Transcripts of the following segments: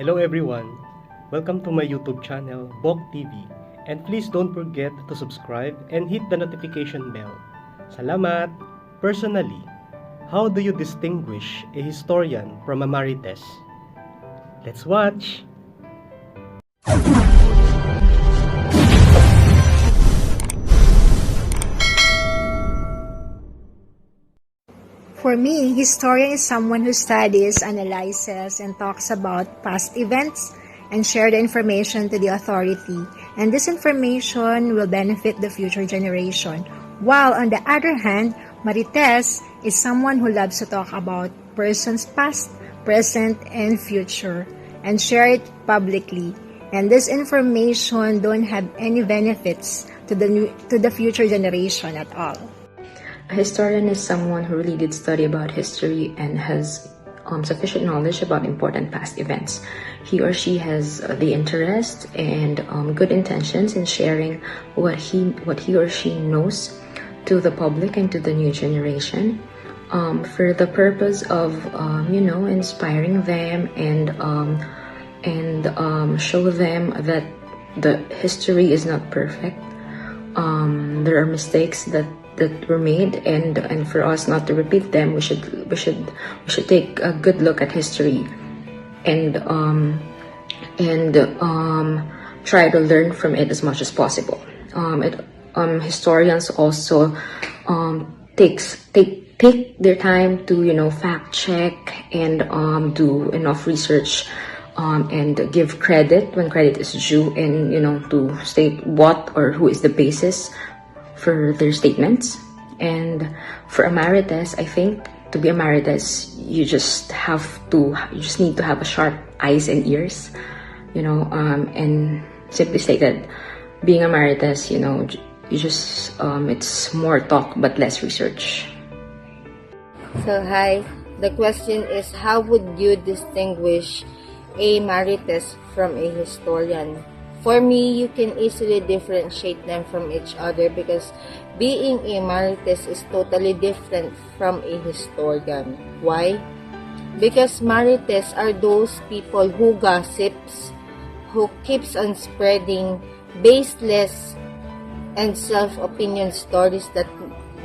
Hello everyone! Welcome to my YouTube channel, BOKTV. And please don't forget to subscribe and hit the notification bell. Salamat! Personally, how do you distinguish a historian from a Marites? Let's watch! For me, historian is someone who studies, analyzes, and talks about past events and share the information to the authority. And this information will benefit the future generation. While on the other hand, Marites is someone who loves to talk about persons past, present, and future and share it publicly. And this information don't have any benefits to the future generation at all. A historian is someone who really did study about history and has sufficient knowledge about important past events. He or she has the interest and good intentions in sharing what he or she knows to the public and to the new generation for the purpose of inspiring them and show them that the history is not perfect. There are mistakes that were made, and for us not to repeat them, we should take a good look at history and try to learn from it as much as possible. Historians also take their time to fact check and do enough research and give credit when credit is due, and to state what or who is the basis for their statements. And for a Marites, I think to be a Marites, you just need to have a sharp eyes and ears, and simply stated, being a Marites, it's more talk but less research. So hi, the question is, how would you distinguish a Marites from a historian? For me, you can easily differentiate them from each other because being a Marites is totally different from a historian. Why? Because Marites are those people who gossips, who keeps on spreading baseless and self-opinion stories that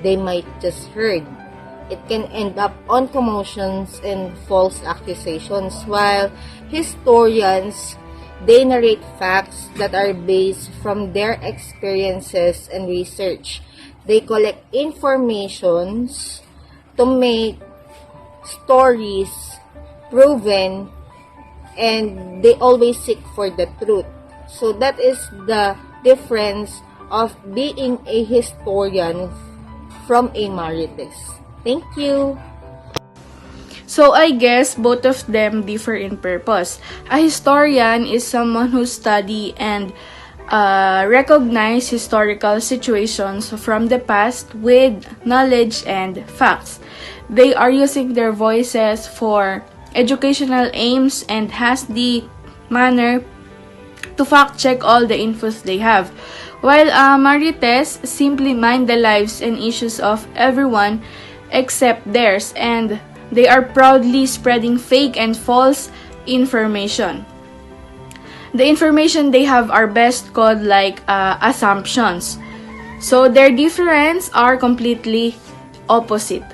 they might just heard. It can end up on commotions and false accusations, while historians, they narrate facts that are based from their experiences and research. They collect informations to make stories proven, and they always seek for the truth. So that is the difference of being a historian from a Marites. Thank you. So I guess both of them differ in purpose. A historian is someone who study and recognize historical situations from the past with knowledge and facts. They are using their voices for educational aims and has the manner to fact check all the infos they have. While Marites simply mind the lives and issues of everyone except theirs, and they are proudly spreading fake and false information. The information they have are best called assumptions. So their difference are completely opposite.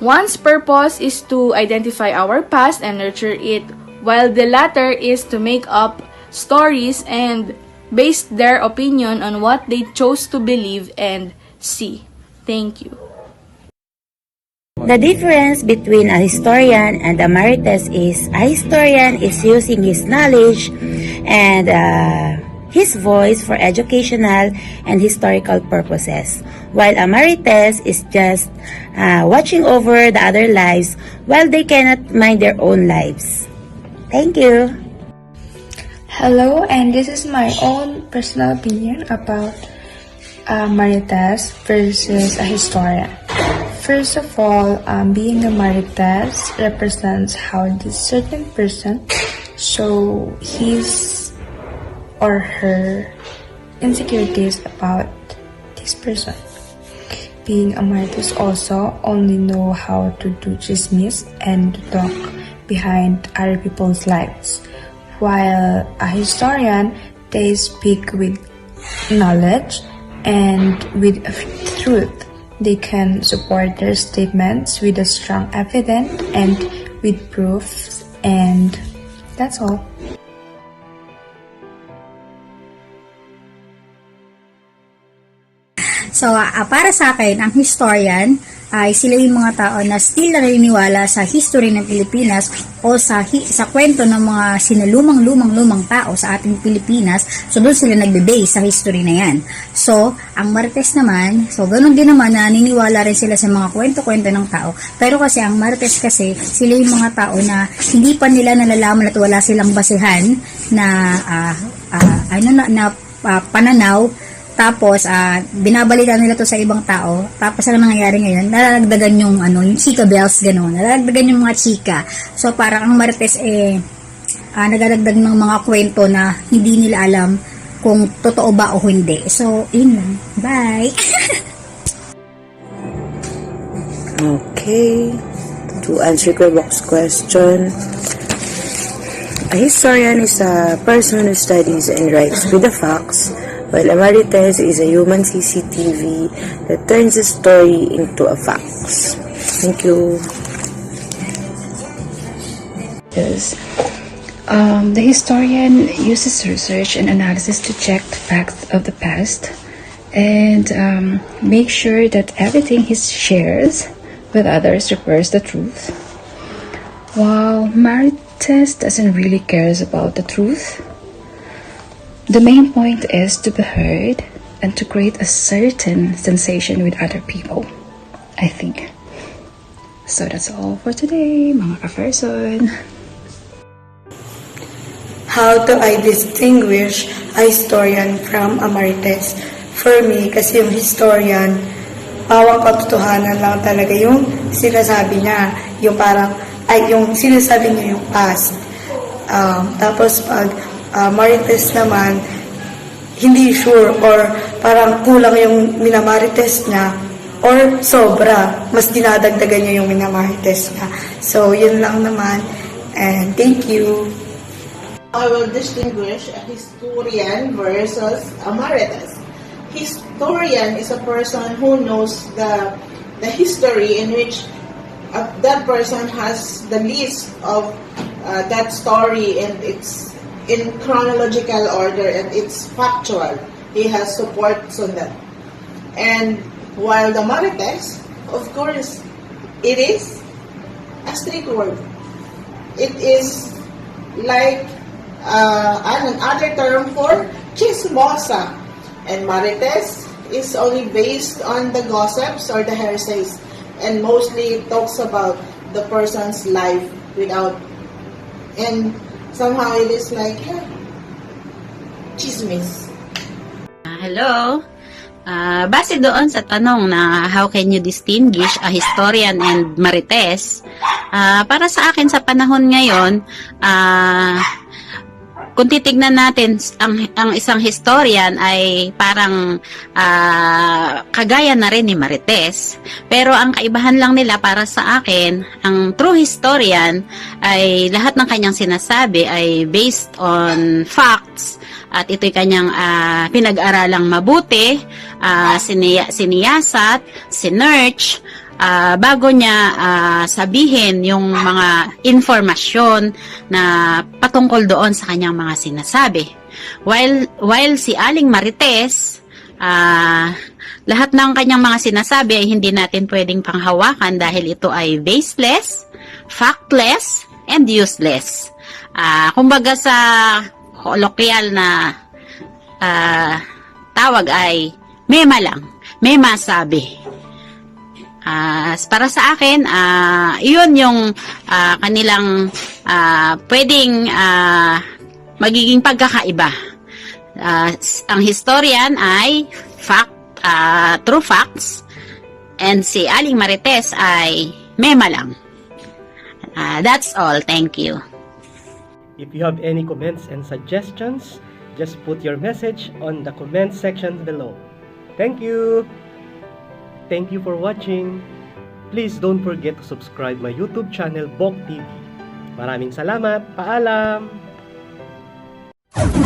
One's purpose is to identify our past and nurture it, while the latter is to make up stories and base their opinion on what they chose to believe and see. Thank you. The difference between a historian and a Marites is a historian is using his knowledge and his voice for educational and historical purposes, while a Marites is just watching over the other lives while they cannot mind their own lives. Thank you. Hello, and this is my own personal opinion about Marites versus a historian. First of all, being a Marites represents how this certain person show his or her insecurities about this person. Being a Marites also only know how to do chismis and to talk behind other people's lives, while a historian, they speak with knowledge and with truth. They can support their statements with a strong evidence and with proofs, and that's all. So, para sa akin, ang historian ay sila yung mga tao na still naniniwala sa history ng Pilipinas o sa kwento ng mga sinalumang-lumang tao sa ating Pilipinas. So, doon sila nagbe-base sa history na yan. So, ang Marites naman, so ganun din naman na naniniwala rin sila sa mga kwento-kwento ng tao. Pero kasi ang Marites kasi, sila yung mga tao na hindi pa nila nalalaman at wala silang basehan na pananaw. Tapos, binabalikan nila to sa ibang tao. Tapos, ano nangyayari ngayon? Nalalagdagan yung chika bells, gano'n. Nalalagdagan yung mga chika. So, parang ang Marites, nagalagdag ng mga kwento na hindi nila alam kung totoo ba o hindi. So, yun lang. Bye! Okay. To answer Box question, a historian is a person who studies and writes with the facts, while a Marites is a human CCTV that turns a story into a facts. Thank you. Yes. The historian uses research and analysis to check the facts of the past and make sure that everything he shares with others refers the truth. While Marites doesn't really care about the truth, the main point is to be heard and to create a certain sensation with other people, I think. So that's all for today, mga ka-person. How do I distinguish a historian from a Marites? For me, kasi yung historian, pawang katotohanan lang talaga yung sinasabi niya. Yung parang, yung sinasabi niya yung past. Tapos pag Marites naman, hindi sure or parang kulang yung minamarites niya or sobra, mas dinadagdagan niya yung minamarites niya. So, yun lang naman. And thank you. I will distinguish a historian versus a Marites. Historian is a person who knows the history in which that person has the list of that story, and it's in chronological order and it's factual. He has supports on that. And while the Marites, of course, it is a strict word. It is like another term for chismosa. And Marites is only based on the gossips or the heresies, and mostly it talks about the person's life without, and somehow it is like chismis. Hello. Base doon sa tanong na how can you distinguish a historian and Marites, para sa akin sa panahon ngayon, kung titignan natin ang isang historian ay parang kagaya na rin ni Marites. Pero ang kaibahan lang nila para sa akin, ang true historian ay lahat ng kanyang sinasabi ay based on facts at ito'y kanyang pinag-aralang mabuti, siniyasat, sinearch, bago niya sabihin yung mga informasyon na patungkol doon sa kanyang mga sinasabi. While si Aling Marites, lahat ng kanyang mga sinasabi ay hindi natin pwedeng panghawakan dahil ito ay baseless, factless, and useless. Kumbaga sa kolokyal na tawag ay mema lang, mema sabi. Para sa akin, iyon yung kanilang pwedeng magiging pagkakaiba. Ang historian ay true facts, and si Aling Marites ay mema lang. That's all. Thank you. If you have any comments and suggestions, just put your message on the comment section below. Thank you! Thank you for watching. Please don't forget to subscribe my YouTube channel, BOKTV. Maraming salamat. Paalam! you.